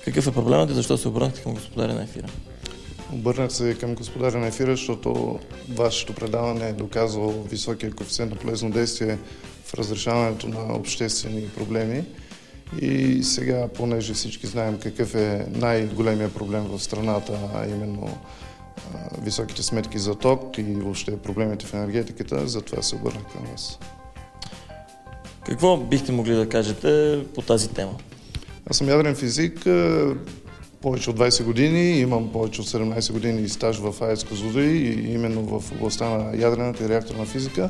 Какъв е проблемът и защо се обърнахте към господаря на ефира? Обърнах се към господаря на ефира, защото вашето предаване е доказало високия коефициент на полезно действие в разрешаването на обществени проблеми. И сега, понеже всички знаем какъв е най-големия проблем в страната, а именно високите сметки за ток и въобще проблемите в енергетиката, затова се обърнах към вас. Какво бихте могли да кажете по тази тема? Аз съм ядрен физик, повече от 20 години, имам повече от 17 години стаж в АЕЦ Козлодуй и именно в областта на ядрената и реакторна физика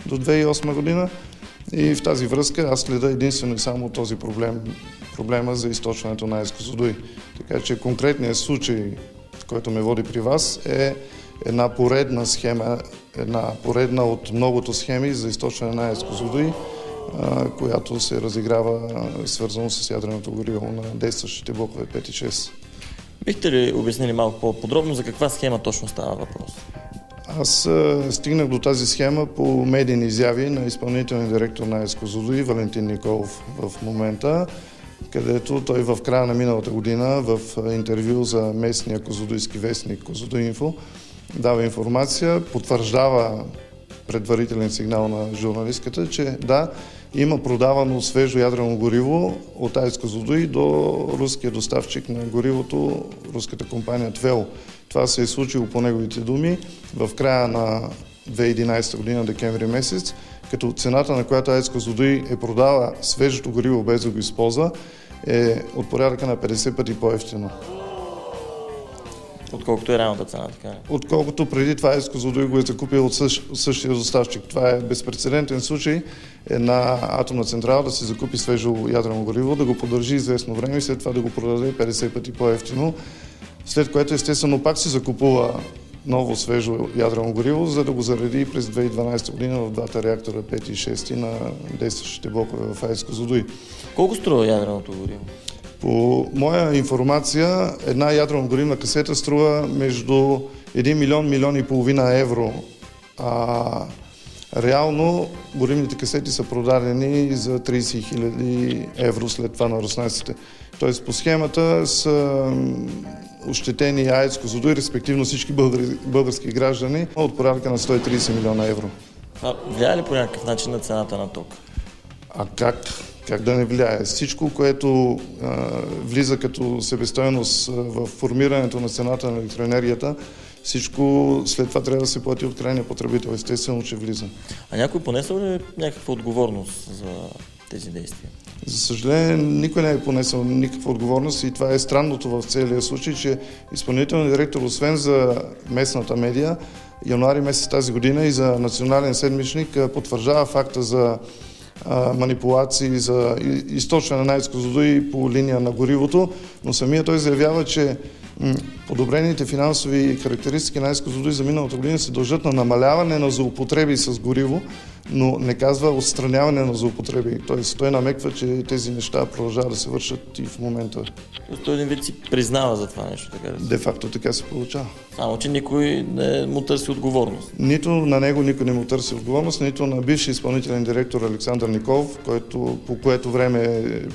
до 2008 година. И в тази връзка аз следа единствено и само този проблема за източването на АЕЦ Козлодуй. Така че конкретният случай, който ме води при вас, е една поредна схема, една поредна от многото схеми за източване на АЕЦ Козлодуй, която се разиграва свързано с ядреното гориво на действащите блокове 5 и 6. Бихте ли обяснили малко по-подробно за каква схема точно става въпрос? Аз стигнах до тази схема по медийни изяви на изпълнителния директор на АЕЦ Козлодуй Валентин Николов в момента, където той в края на миналата година в интервю за местния козлодуйски вестник Козлодуй-Инфо дава информация, потвърждава предварителен сигнал на журналистката, че да, има продавано свежо ядрено гориво от АЕЦ Козлодуй до руския доставчик на горивото, руската компания ТВЕЛ. Това се е случило по неговите думи в края на 2011 година, декември месец, като цената, на която АЕЦ Козлодуй е продала свежото гориво без да го използва, е от порядъка на 50 пъти по-евтино. Отколкото е реалната цена, така ли? Отколкото преди това АЕЦ Козлодуй го е закупил от същия доставчик. Това е безпрецедентен случай една атомна централа да си закупи свежо ядрено гориво, да го поддържи известно време и след това да го продаде 50 пъти по-евтино, след което естествено пак си закупува ново свежо ядрено гориво, за да го зареди през 2012 година в двата реактора 5 и 6 на действащите блокове в АЕЦ Козлодуй. Колко струва ядреното гориво? По моя информация, една ядрено-горивна касета струва между 1 милион, милион и половина евро. Реално горивните касети са продадени за 30 хиляди евро след това на руснаците. Тоест по схемата са ощетени АЕЦ Козлодуй, респективно всички български граждани от порядъка на 130 милиона евро. Влияе ли по някакъв начин на цената на ток? А как да не влияе? Всичко, което влиза като себестойност в формирането на цената на електроенергията, всичко след това трябва да се плати от крайния потребител. Естествено, че влиза. А някой понесъл ли някаква отговорност за тези действия? За съжаление, никой не е понесъл никаква отговорност и това е странното в целия случай, че изпълнителният директор, освен за местната медия, януари месец тази година и за национален седмичник потвърждава факта за манипулации, за източване на АЕЦ Козлодуй по линия на горивото, но самия той заявява, че подобрените финансови характеристики на АЕЦ Козлодуй за миналата година се дължат на намаляване на злоупотреби с гориво, но не казва отстраняване на злоупотреби. Тоест той намеква, че тези неща продължават да се вършат и в момента. Той един вид си признава за това нещо, така да се. Де-факто така се получава. Само, че никой не му търси отговорност. Нито на него никой не му търси отговорност, нито на бивши изпълнителен директор Александър Николов,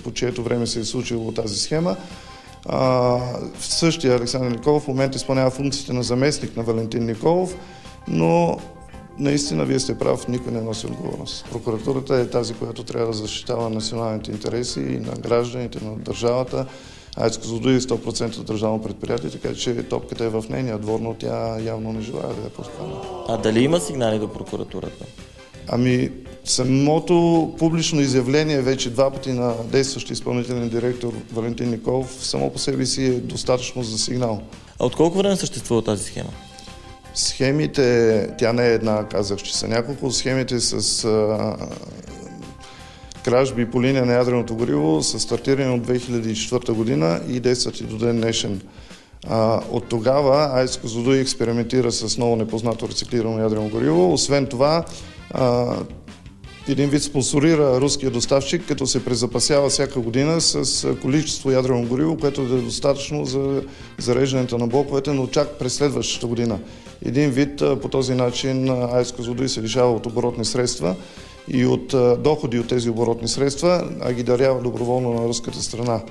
по чието време се е случило тази схема. Същия Александър Николов в момента изпълнява функциите на заместник на Валентин Николов, но наистина вие сте прав, никой не носи отговорност. Прокуратурата е тази, която трябва да защитава националните интереси и на гражданите, на държавата. АЕЦ Козлодуй е 100% държавно предприятие, така че топката е в нейния двор, но тя явно не желая да я подхване. А дали има сигнали до прокуратурата? Самото публично изявление вече два пъти на действащи изпълнителен директор Валентин Николов само по себе си е достатъчно за сигнал. А от колко време съществува тази схема? Схемите, тя не е една, казах, че са няколко. Схемите с кражби по линия на ядреното гориво са стартирани от 2004 година и действат и до ден днешен. От тогава АЕЦ Козлодуй експериментира с ново непознато рециклирано ядрено гориво. Освен това, един вид спонсорира руския доставчик, като се презапасява всяка година с количество ядрено гориво, което да е достатъчно за зареждането на блоковете, но чак през следващата година. Един вид по този начин АЕЦ Козлодуй се лишава от оборотни средства и от доходи от тези оборотни средства, а ги дарява доброволно на руската страна.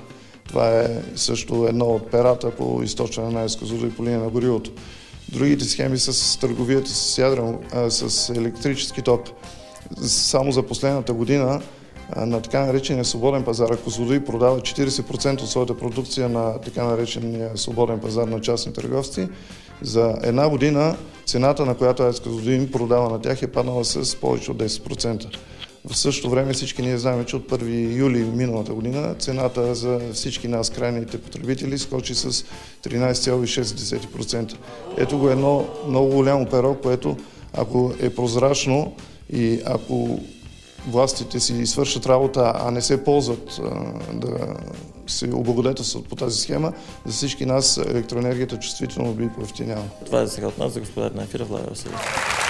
Това е също едно от перата по източване на АЕЦ Козлодуй по линия на горивото. Другите схеми са с търговията с електрически ток. Само за последната година на така наречения свободен пазар Козлодуй продава 40% от своята продукция на така наречения свободен пазар на частни търговци. За една година цената, на която АЕЦ Козлодуй им продава на тях, е паднала с повече от 10%. В същото време всички ние знаем, че от 1 юли миналата година цената за всички нас, крайните потребители, скочи с 13,6%. Ето го едно много голямо перо, което ако е прозрачно и ако властите си свършат работа, а не се ползват да се облагодетелстват по тази схема, за всички нас електроенергията чувствително би поевтиняла. Това е за сега от нас, за господар на ефира Влади Василев.